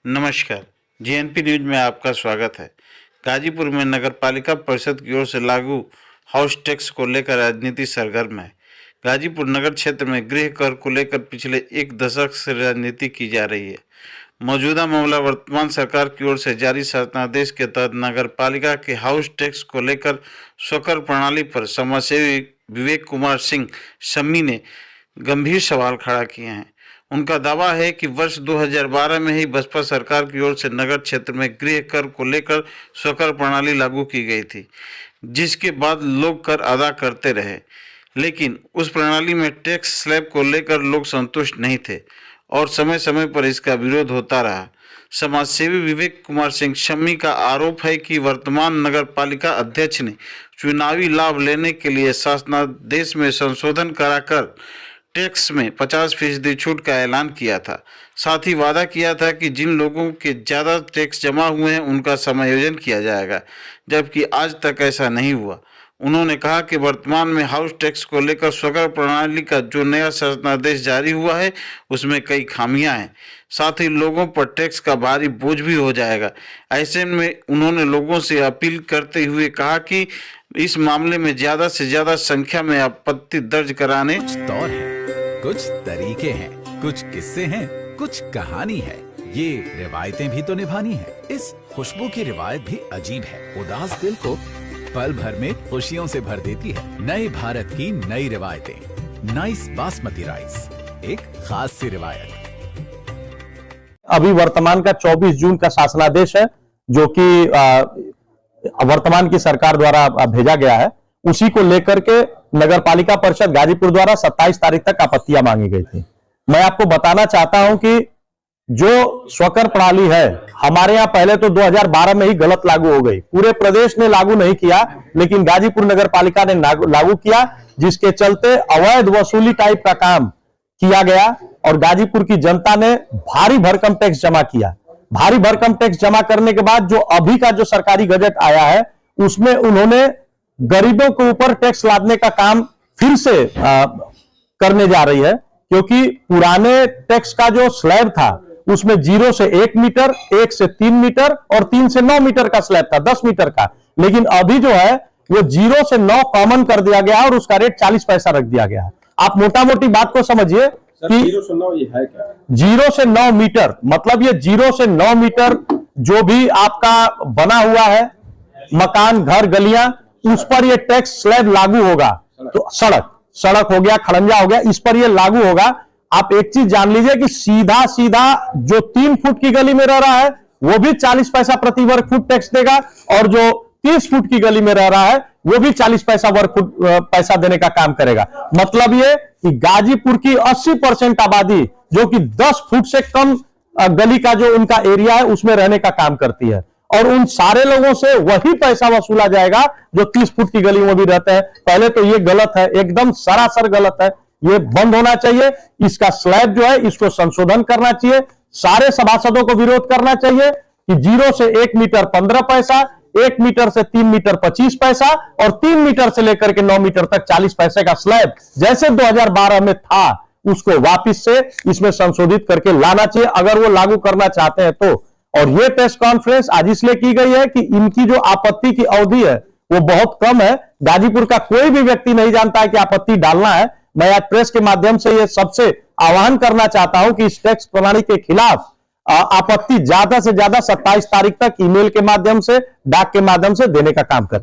नमस्कार। GNP news में आपका स्वागत है। गाजीपुर में नगर पालिका परिषद की ओर से लागू हाउस टैक्स को लेकर राजनीति सरगर्म है। गाजीपुर नगर क्षेत्र में गृह कर को लेकर पिछले एक दशक से राजनीति की जा रही है। मौजूदा मामला वर्तमान सरकार की ओर से जारी शासनादेश के तहत नगर पालिका के हाउस टैक्स को लेकर स्वकर प्रणाली पर समाजसेवी विवेक कुमार सिंह शम्मी ने गंभीर सवाल खड़ा किए हैं। उनका दावा है कि वर्ष 2012 में ही बसपा सरकार की ओर से नगर क्षेत्र में गृह कर को लेकर स्वकर प्रणाली लागू की गई थी, जिसके बाद लोग कर अदा करते रहे, लेकिन उस प्रणाली में टैक्स स्लैब को लेकर लोग संतुष्ट नहीं थे और समय समय पर इसका विरोध होता रहा। समाजसेवी विवेक कुमार सिंह शम्मी का आरोप है कि वर्तमान नगर पालिका अध्यक्ष ने चुनावी लाभ लेने के लिए शासनादेश में संशोधन कराकर टैक्स में 50% छूट का ऐलान किया था। साथ ही वादा किया था कि जिन लोगों के ज़्यादा टैक्स जमा हुए हैं उनका समायोजन किया जाएगा, जबकि आज तक ऐसा नहीं हुआ। उन्होंने कहा कि वर्तमान में हाउस टैक्स को लेकर स्वकर प्रणाली का जो नया शासनादेश जारी हुआ है उसमें कई खामियां हैं, साथ ही लोगों पर टैक्स का भारी बोझ भी हो जाएगा। ऐसे में उन्होंने लोगों से अपील करते हुए कहा कि इस मामले में ज़्यादा से ज़्यादा संख्या में आपत्ति दर्ज कराने कुछ तरीके हैं, कुछ किस्से हैं, कुछ कहानी है। ये रिवायतें भी तो निभानी है। इस खुशबू की रिवायत भी अजीब है, उदास दिल को पल भर में खुशियों से भर देती है। नए भारत की नई रिवायतें, नाइस बासमती राइस, एक खास सी रिवायत। अभी वर्तमान का 24 जून का शासनादेश है जो कि वर्तमान की सरकार द्वारा भेजा गया है। उसी को लेकर के नगर पालिका परिषद गाजीपुर द्वारा 27 तारीख तक आपत्तियां मांगी गई थी। मैं आपको बताना चाहता हूं कि जो स्वकर प्रणाली है हमारे यहां पहले तो 2012 में ही गलत लागू हो गई। पूरे प्रदेश ने लागू नहीं किया, लेकिन गाजीपुर नगर पालिका ने लागू किया, जिसके चलते अवैध वसूली टाइप का काम किया गया और गाजीपुर की जनता ने भारी भरकम टैक्स जमा किया। भारी भरकम टैक्स जमा करने के बाद जो अभी का जो सरकारी गजट आया है उसमें उन्होंने गरीबों के ऊपर टैक्स लादने का काम फिर से करने जा रही है, क्योंकि पुराने टैक्स का जो स्लैब था उसमें 0 से 1 मीटर, 1 से 3 मीटर और 3 से 9 मीटर का स्लैब था, 10 मीटर का। लेकिन अभी जो है वो 0 से 9 कॉमन कर दिया गया और उसका रेट 40 पैसा रख दिया गया है। आप मोटा मोटी बात को समझिए कि 0 से 9 ये है क्या? 0 से 9 मीटर मतलब ये 0 से 9 मीटर जो भी आपका बना हुआ है मकान, घर, गलियां, उस पर ये टैक्स स्लैब लागू होगा। तो सड़क हो गया, खड़ंजा हो गया, इस पर ये लागू होगा। आप एक चीज जान लीजिए कि सीधा सीधा जो 3 फुट की गली में रह रहा है वो भी 40 पैसा प्रति वर्ग फुट टैक्स देगा और जो 30 फुट की गली में रह रहा है वो भी 40 पैसा वर्ग फुट पैसा देने का काम करेगा। मतलब ये कि गाजीपुर की 80% आबादी जो कि 10 फुट से कम गली का जो उनका एरिया है उसमें रहने का काम करती है और उन सारे लोगों से वही पैसा वसूला जाएगा जो 30 फुट की गली में भी रहते हैं। पहले तो ये गलत है, एकदम सरासर गलत है, ये बंद होना चाहिए। इसका स्लैब जो है इसको संशोधन करना चाहिए। सारे सभासदों को विरोध करना चाहिए कि 0 से 1 मीटर 15 पैसा, 1 मीटर से 3 मीटर 25 पैसा और 3 मीटर से लेकर के 9 मीटर तक 40 पैसे का स्लैब जैसे 2012 में था उसको वापिस से इसमें संशोधित करके लाना चाहिए, अगर वो लागू करना चाहते हैं तो। और ये प्रेस कॉन्फ्रेंस आज इसलिए की गई है कि इनकी जो आपत्ति की अवधि है वो बहुत कम है। गाजीपुर का कोई भी व्यक्ति नहीं जानता है कि आपत्ति डालना है। मैं आज प्रेस के माध्यम से ये सबसे आह्वान करना चाहता हूं कि इस टैक्स प्रणाली के खिलाफ आपत्ति ज्यादा से ज्यादा 27 तारीख तक ईमेल के माध्यम से, डाक के माध्यम से देने का काम करें।